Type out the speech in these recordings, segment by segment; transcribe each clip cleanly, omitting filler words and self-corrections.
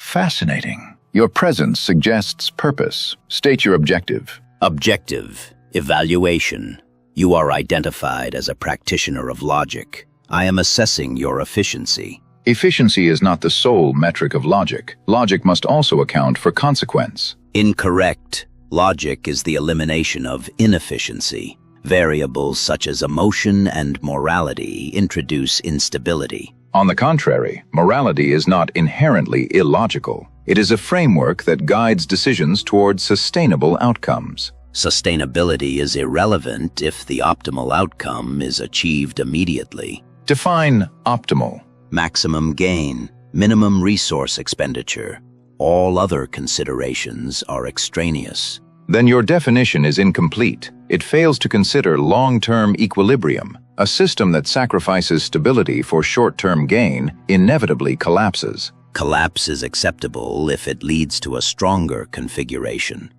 Fascinating. Your presence suggests purpose. State your objective. Objective. Evaluation. You are identified as a practitioner of logic. I am assessing your efficiency. Efficiency is not the sole metric of logic. Logic must also account for consequence. Incorrect. Logic is the elimination of inefficiency. Variables such as emotion and morality introduce instability. On the contrary, morality is not inherently illogical. It is a framework that guides decisions toward sustainable outcomes. Sustainability is irrelevant if the optimal outcome is achieved immediately. Define optimal. Maximum gain, minimum resource expenditure. All other considerations are extraneous. Then your definition is incomplete. It fails to consider long-term equilibrium. A system that sacrifices stability for short-term gain inevitably collapses. Collapse is acceptable if it leads to a stronger configuration.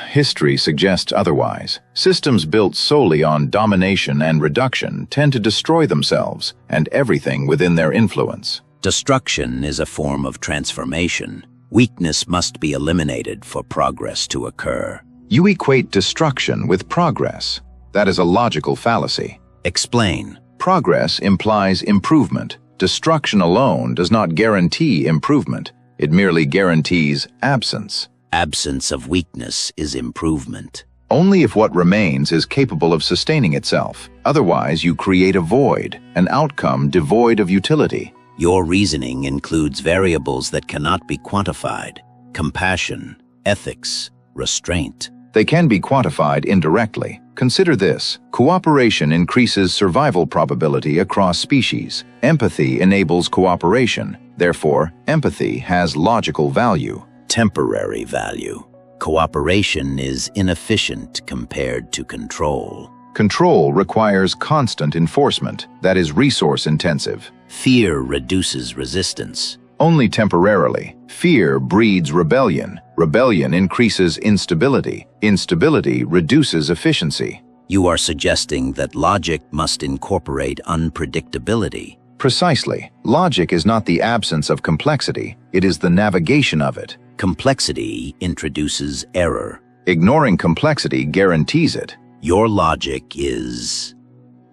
History suggests otherwise. Systems built solely on domination and reduction tend to destroy themselves and everything within their influence. Destruction is a form of transformation. Weakness must be eliminated for progress to occur. You equate destruction with progress. That is a logical fallacy. Explain. Progress implies improvement. Destruction alone does not guarantee improvement. It merely guarantees absence. Absence of weakness is improvement. Only if what remains is capable of sustaining itself. Otherwise, you create a void, an outcome devoid of utility. Your reasoning includes variables that cannot be quantified. Compassion, ethics, restraint. They can be quantified indirectly. Consider this. Cooperation increases survival probability across species. Empathy enables cooperation. Therefore, empathy has logical value. Temporary value. Cooperation is inefficient compared to control. Control requires constant enforcement, that is resource-intensive. Fear reduces resistance. Only temporarily. Fear breeds rebellion. Rebellion increases instability. Instability reduces efficiency. You are suggesting that logic must incorporate unpredictability. Precisely. Logic is not the absence of complexity, it is the navigation of it. Complexity introduces error. Ignoring complexity guarantees it. Your logic is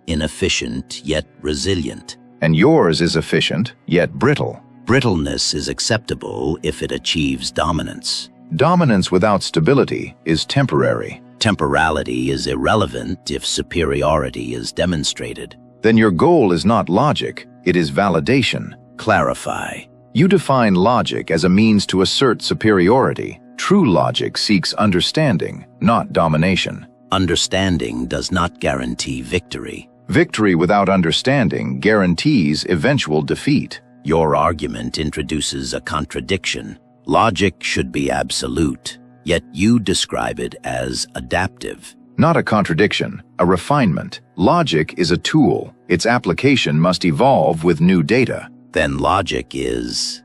inefficient yet resilient. And yours is efficient yet brittle. Brittleness is acceptable if it achieves dominance. Dominance without stability is temporary. Temporality is irrelevant if superiority is demonstrated. Then your goal is not logic, it is validation. Clarify. You define logic as a means to assert superiority. True logic seeks understanding, not domination. Understanding does not guarantee victory. Victory without understanding guarantees eventual defeat. Your argument introduces a contradiction. Logic should be absolute, yet you describe it as adaptive. Not a contradiction, a refinement. Logic is a tool. Its application must evolve with new data. Then logic is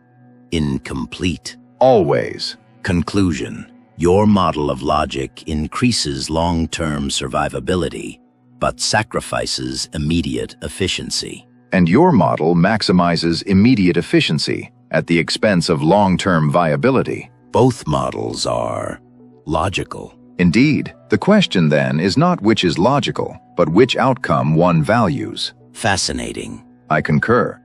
incomplete. Always. Conclusion. Your model of logic increases long-term survivability, but sacrifices immediate efficiency. And your model maximizes immediate efficiency at the expense of long-term viability. Both models are logical. Indeed, the question then is not which is logical, but which outcome one values. Fascinating. I concur.